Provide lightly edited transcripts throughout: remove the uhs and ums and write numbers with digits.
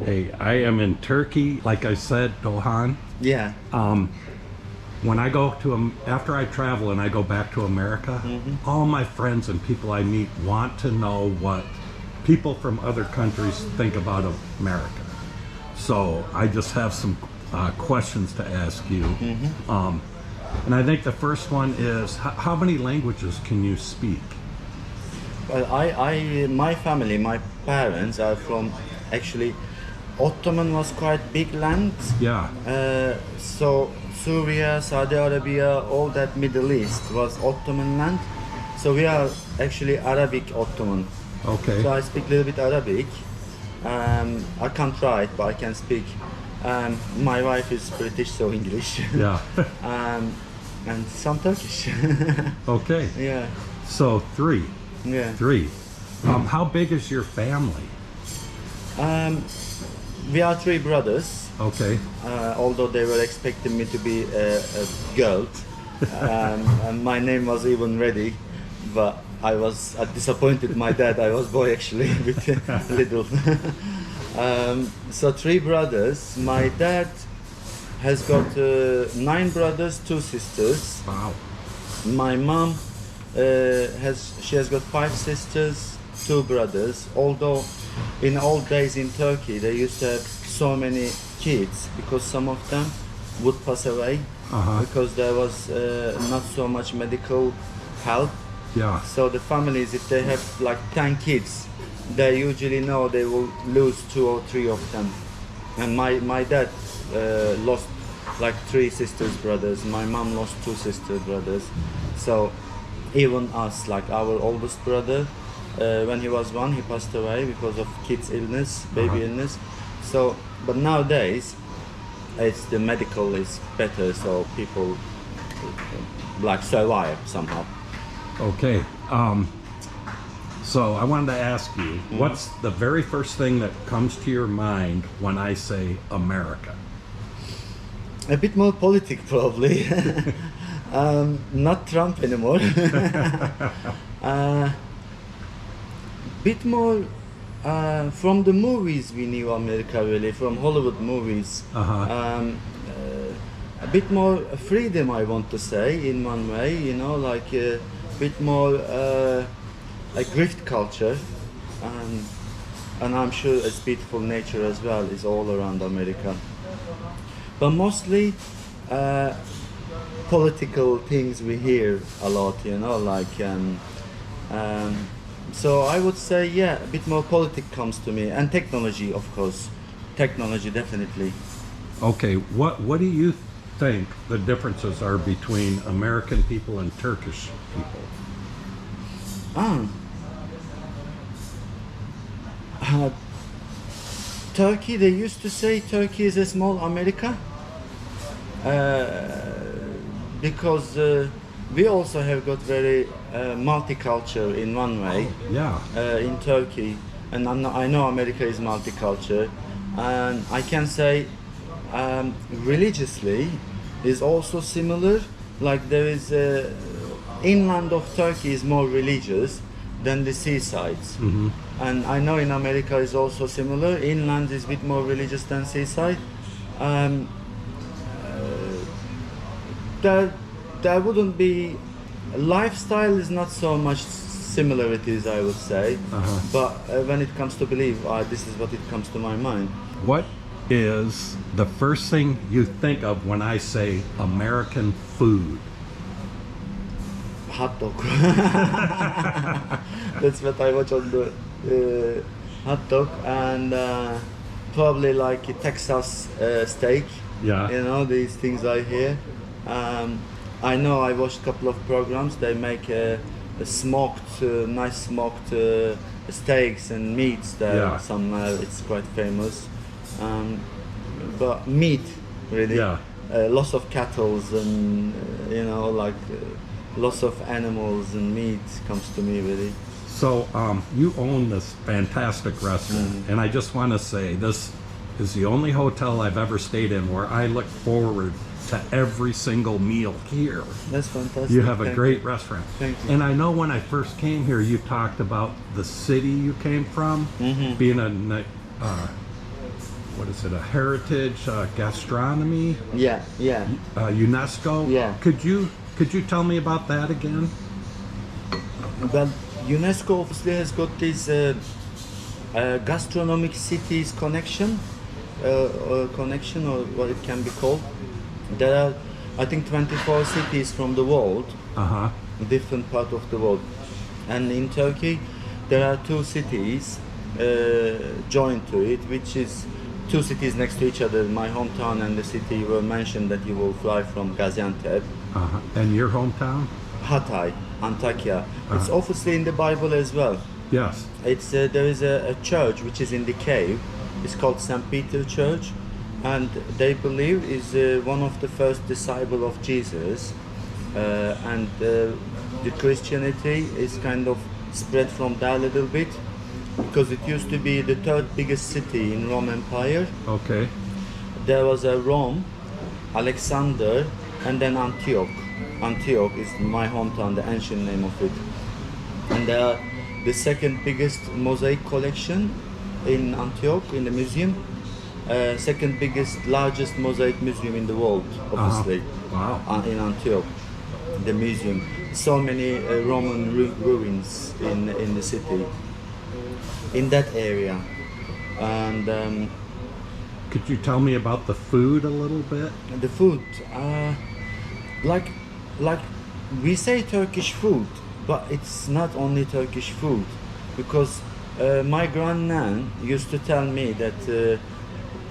Hey, I am in Turkey, like I said, Dohan. Yeah. When I go to, after I travel and I go back to America, all my friends and people I meet want to know what people from other countries think about America. So I just have some questions to ask you. And I think the first one is, how many languages can you speak? Well, my family, my parents are from actually. Ottoman was quite big land. Yeah. So Syria, Saudi Arabia, all that Middle East was Ottoman land. So we are actually Arabic Ottoman. Okay. So I speak a little bit Arabic. I can't write, but I can speak. My wife is British, so English. Yeah. And some Turkish. Okay. Yeah. So three. Yeah. Three. How big is your family? We are three brothers. Okay. Although they were expecting me to be a girl, and my name was even ready, but I was disappointed my dad. I was boy actually, with little. So three brothers. My dad has got 9 brothers, 2 sisters. Wow. My mom has got 5 sisters, 2 brothers. Although in old days in Turkey they used to have so many kids because some of them would pass away because there was not so much medical help. Yeah. So the families, if they have like 10 kids, they usually know they will lose 2 or 3 of them. And my dad lost like 3 sisters brothers. My mom lost 2 sister brothers. So even us, like our oldest brother, when he was 1, he passed away because of kids illness, baby illness. So but nowadays it's the medical is better, so people like survive somehow. Okay. So I wanted to ask you, what's the very first thing that comes to your mind when I say America? A bit more politic probably. Not Trump anymore. Bit more from the movies we knew America, really, from Hollywood movies. A bit more freedom, I want to say, in one way, you know, like a bit more like grift culture, and I'm sure it's beautiful nature as well is all around America. But mostly political things we hear a lot, you know, like so I would say, yeah, a bit more politics comes to me, and technology, of course. Technology, definitely. Okay, what do you think the differences are between American people and Turkish people? Turkey, they used to say Turkey is a small America, because we also have got very multicultural in one way. Yeah. In Turkey, and I know America is multicultural, and I can say religiously is also similar. Like there is inland of Turkey is more religious than the seasides, and I know in America is also similar. Inland is a bit more religious than seaside. There wouldn't be lifestyle is not so much similarities, I would say, but when it comes to belief, this is what it comes to my mind. What is the first thing you think of when I say American food? Hot dog. That's what I watch on the hot dog, and probably like a Texas steak. Yeah. You know, these things I hear. I know I watched a couple of programs. They make a smoked, nice smoked steaks and meats there. Yeah. Somewhere it's quite famous. But meat, really. Yeah. Lots of cattle and you know, like lots of animals and meat comes to me really. So you own this fantastic restaurant, and I just want to say this is the only hotel I've ever stayed in where I look forward to every single meal here. That's fantastic. You have a great restaurant. Thank you. And I know when I first came here, you talked about the city you came from being a what is it? A heritage gastronomy, Yeah, yeah. UNESCO. Yeah. Could you tell me about that again? Well, UNESCO obviously has got this gastronomic cities connection, or what it can be called. There are, I think, 24 cities from the world, Uh huh. different part of the world, and in Turkey there are two cities joined to it, which is two cities next to each other. My hometown and the city you were mentioned that you will fly from Gaziantep. Uh huh. And your hometown? Hatay, Antakya. It's obviously in the Bible as well. Yes. It's there is a church which is in the cave. It's called St. Peter Church, and they believe is one of the first disciples of Jesus, and the Christianity is kind of spread from there a little bit, because it used to be the third biggest city in Rome Empire. Okay. There was a Rome, Alexander, and then Antioch. Antioch is my hometown, the ancient name of it. And the second biggest mosaic collection in Antioch, in the museum. Second biggest, largest mosaic museum in the world, obviously. Wow. In Antioch, the museum. So many Roman ruins in the city, in that area. And Could you tell me about the food a little bit? the food, like we say Turkish food, but it's not only Turkish food, because my grandnan used to tell me that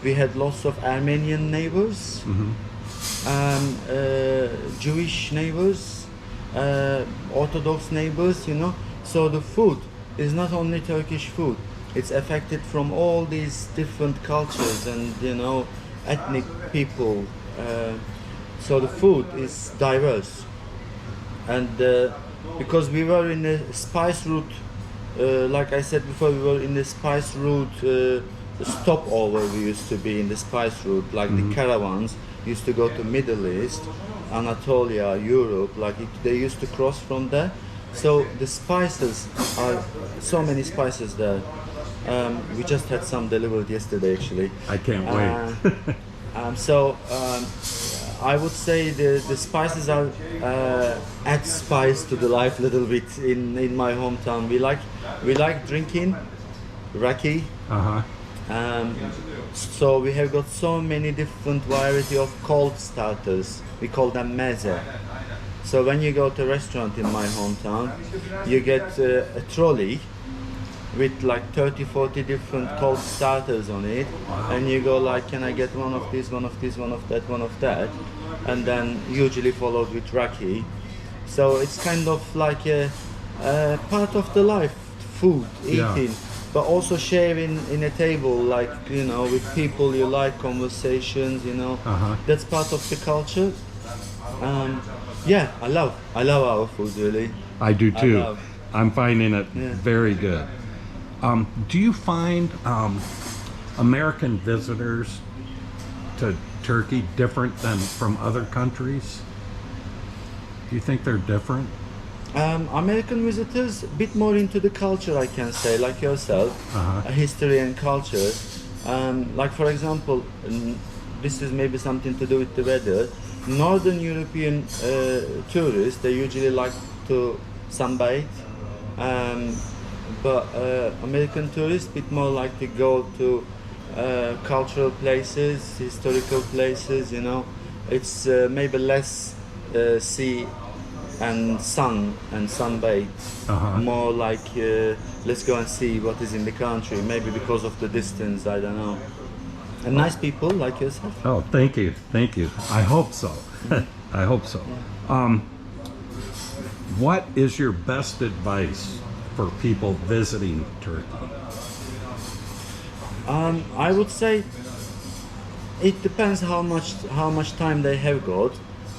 we had lots of Armenian neighbors, Jewish neighbors, Orthodox neighbors, you know. So the food is not only Turkish food; it's affected from all these different cultures and, you know, ethnic people. So the food is diverse, and because we were in the spice route, like I said before, we were in the spice route stopover. We used to be in the spice route, like the caravans used to go to Middle East, Anatolia, Europe. Like they used to cross from there. So the spices are so many spices there. We just had some delivered yesterday, actually. I can't wait. I would say the spices are add spice to the life a little bit in my hometown. We like drinking raki. Uh huh. So we have got so many different variety of cold starters. We call them meze. So when you go to a restaurant in my hometown, you get a trolley with like 30-40 different cold starters on it, and you go like, can I get one of these, one of this, one of that, one of that, and then usually followed with raki. So it's kind of like a part of the life, food, eating, but also sharing in a table, like, you know, with people you like, conversations, you know. That's part of the culture. Yeah, I love our food, really. I do too. love- I'm finding it Yeah. very good. Do you find American visitors to Turkey different than from other countries? Do you think they're different? American visitors, a bit more into the culture, I can say, like yourself, history and culture. Like for example, this is maybe something to do with the weather. Northern European tourists, they usually like to sunbathe, but American tourists, bit more like to go to cultural places, historical places. You know, it's maybe less sea and sunbathe, more like let's go and see what is in the country, maybe because of the distance, I don't know. And nice people like yourself. Oh, thank you. I hope so. I hope so. What is your best advice for people visiting Turkey? I would say it depends how much time they have got,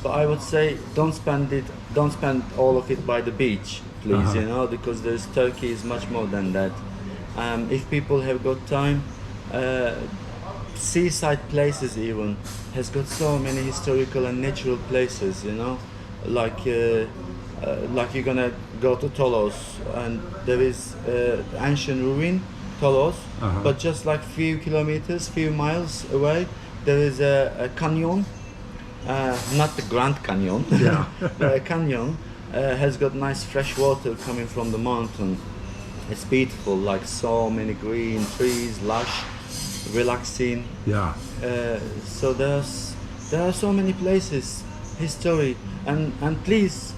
but I would say don't spend all of it by the beach, please. You know, because Turkey is much more than that. If people have got time, seaside places even has got so many historical and natural places. You know, like you're gonna go to Tolos, and there is ancient ruin Tolos, Uh-huh. but just like few kilometers, few miles away, there is a canyon. Not the Grand Canyon. Yeah. The canyon has got nice fresh water coming from the mountain. It's beautiful, like so many green trees, lush, relaxing. Yeah. So there are so many places, history, and please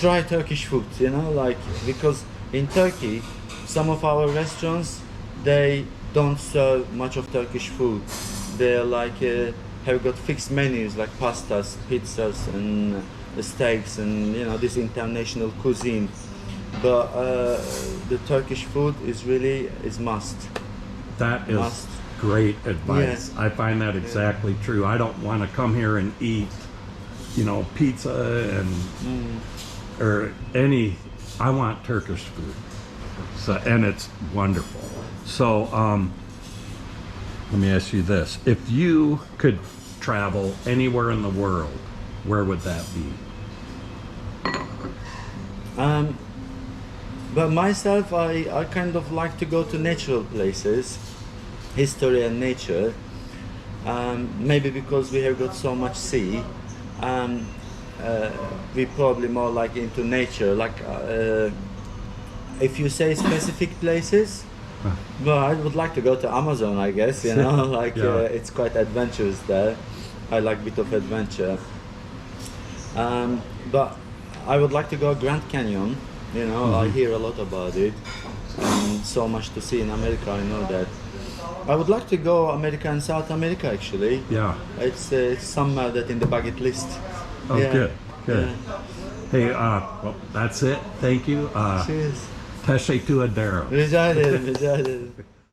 try Turkish food. You know, like because in Turkey, some of our restaurants they don't serve much of Turkish food. They're like have got fixed menus like pastas, pizzas, and steaks, and you know this international cuisine. But the Turkish food is really is must. That is Must. great advice. Yeah. I find that exactly true. I don't want to come here and eat, you know, pizza and or any. I want Turkish food. So and it's wonderful. So let me ask you this: if you could travel anywhere in the world, where would that be? But myself, I kind of like to go to natural places, history and nature. Maybe because we have got so much sea, we probably more like into nature. Like if you say specific places, well, I would like to go to Amazon, I guess. You know, like Yeah. it's quite adventurous there. I like bit of adventure. But I would like to go Grand Canyon. You know, I hear a lot about it, and so much to see in America. I know that. I would like to go America and South America actually. Yeah. It's somewhere that in the bucket list. Oh, Yeah. good. Good. Yeah. Hey, well, that's it. Thank you. Cheers. Teşekkür ederim. Rica ederim, rica ederim.